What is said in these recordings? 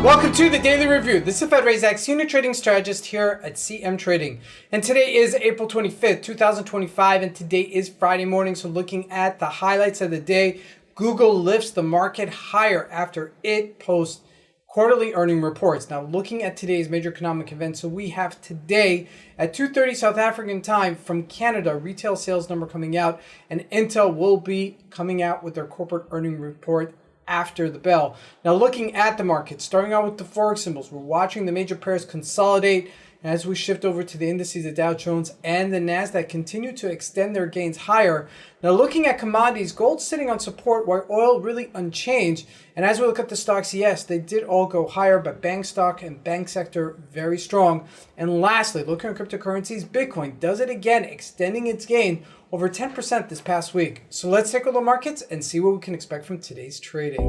Welcome to the Daily Review. This is Razak, Senior Trading Strategist here at CMTrading. And today is April 25th, 2025, and today is Friday morning. So looking at the highlights of the day, Google lifts the market higher after it posts quarterly earning reports. Now looking at today's major economic events, so we have today at 2:30 South African time from Canada, retail sales number coming out, and Intel will be coming out with their corporate earning report after the bell. Now looking at the market, starting out with the Forex symbols, we're watching the major pairs consolidate. As we shift over to the indices, the Dow Jones and the NASDAQ continue to extend their gains higher. Now looking at commodities, gold sitting on support while oil really unchanged. And as we look at the stocks, yes, they did all go higher, but bank stock and bank sector very strong. And lastly, looking at cryptocurrencies, Bitcoin does it again, extending its gain over 10% this past week. So let's take a look at the markets and see what we can expect from today's trading.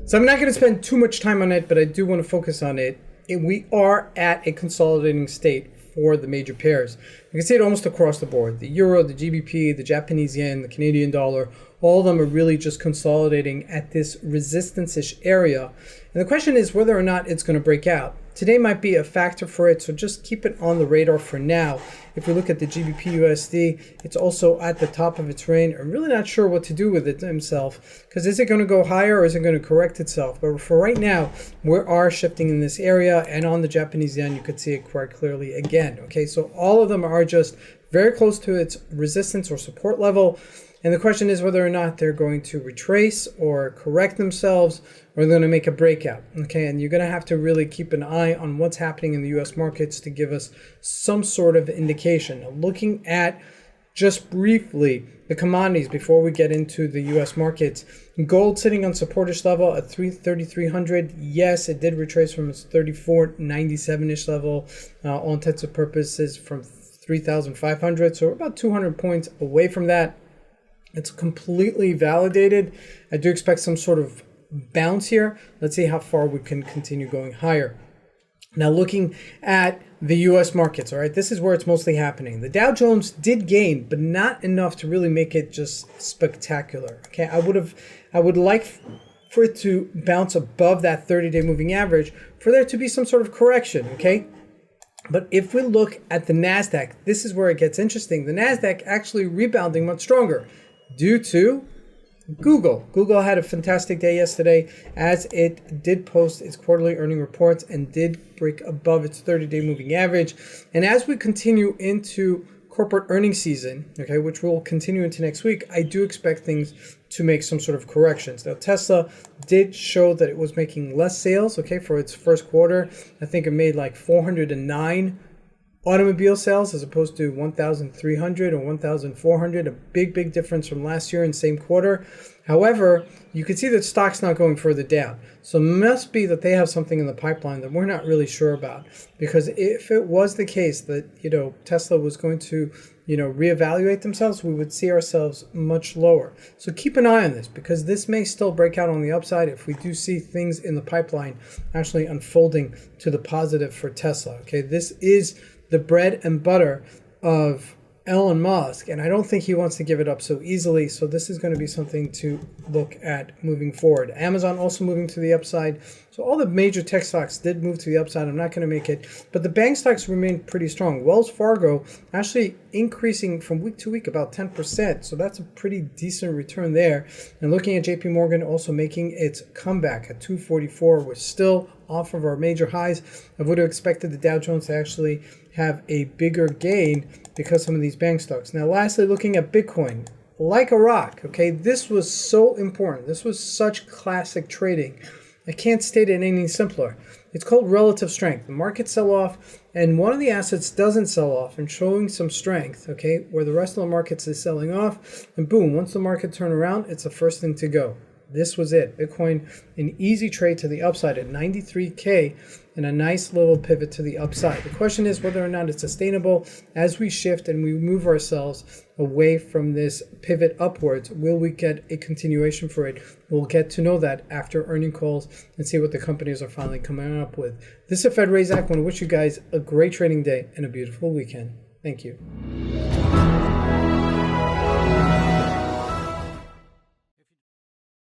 So I'm not going to spend too much time on it, but I do want to focus on it. We are at a consolidating state for the major pairs. You can see it almost across the board. The euro, the GBP, the Japanese yen, the Canadian dollar, all of them are really just consolidating at this resistance-ish area. And the question is whether or not it's going to break out. Today might be a factor for it, so just keep it on the radar for now. If we look at the GBP USD, it's also at the top of its range. I'm really not sure what to do with it himself, because is it going to go higher or is it going to correct itself? But for right now, we are shifting in this area, and on the Japanese yen, you could see it quite clearly again. Okay, so all of them are just very close to its resistance or support level. And the question is whether or not they're going to retrace or correct themselves, or they're going to make a breakout. Okay, and you're going to have to really keep an eye on what's happening in the U.S. markets to give us some sort of indication. Now, looking at just briefly the commodities before we get into the U.S. markets, gold sitting on supportish level at 3,300. Yes, it did retrace from its 34.97-ish level, all intents and purposes from 3,500. So we're about 200 points away from that. It's completely validated. I do expect some sort of bounce here. Let's see how far we can continue going higher. Now looking at the U.S. markets, all right, this is where it's mostly happening. The Dow Jones did gain, but not enough to really make it just spectacular. Okay, I would like for it to bounce above that 30-day moving average for there to be some sort of correction, okay? But if we look at the NASDAQ, this is where it gets interesting. The NASDAQ actually rebounding much stronger due to Google. Google had a fantastic day yesterday as it did post its quarterly earning reports and did break above its 30-day moving average. And as we continue into corporate earnings season, okay, which will continue into next week, I do expect things to make some sort of corrections. Now, Tesla did show that it was making less sales, okay, for its first quarter. I think it made like 409 automobile sales as opposed to 1,300 or 1,400, a big difference from last year in same quarter. However, you can see that stock's not going further down. So it must be that they have something in the pipeline that we're not really sure about. Because if it was the case that, Tesla was going to, reevaluate themselves, we would see ourselves much lower. So keep an eye on this, because this may still break out on the upside if we do see things in the pipeline actually unfolding to the positive for Tesla. Okay, this is the bread and butter of Elon Musk, and I don't think he wants to give it up so easily. So this is going to be something to look at moving forward. Amazon also moving to the upside. So all the major tech stocks did move to the upside. I'm not going to make it, but the bank stocks remain pretty strong. Wells Fargo actually increasing from week to week about 10%. So that's a pretty decent return there. And looking at JP Morgan also making its comeback at 244. We're still off of our major highs. I would have expected the Dow Jones to actually have a bigger gain because some of these bank stocks. Now, lastly, looking at Bitcoin, like a rock, okay, this was so important. This was such classic trading. I can't state it any simpler. It's called relative strength. The markets sell off, and one of the assets doesn't sell off and showing some strength, okay, where the rest of the markets is selling off, and boom, once the market turn around, it's the first thing to go. This was it. Bitcoin, an easy trade to the upside at 93K and a nice little pivot to the upside. The question is whether or not it's sustainable as we shift and we move ourselves away from this pivot upwards. Will we get a continuation for it? We'll get to know that after earning calls and see what the companies are finally coming up with. This is Razak. I want to wish you guys a great trading day and a beautiful weekend. Thank you.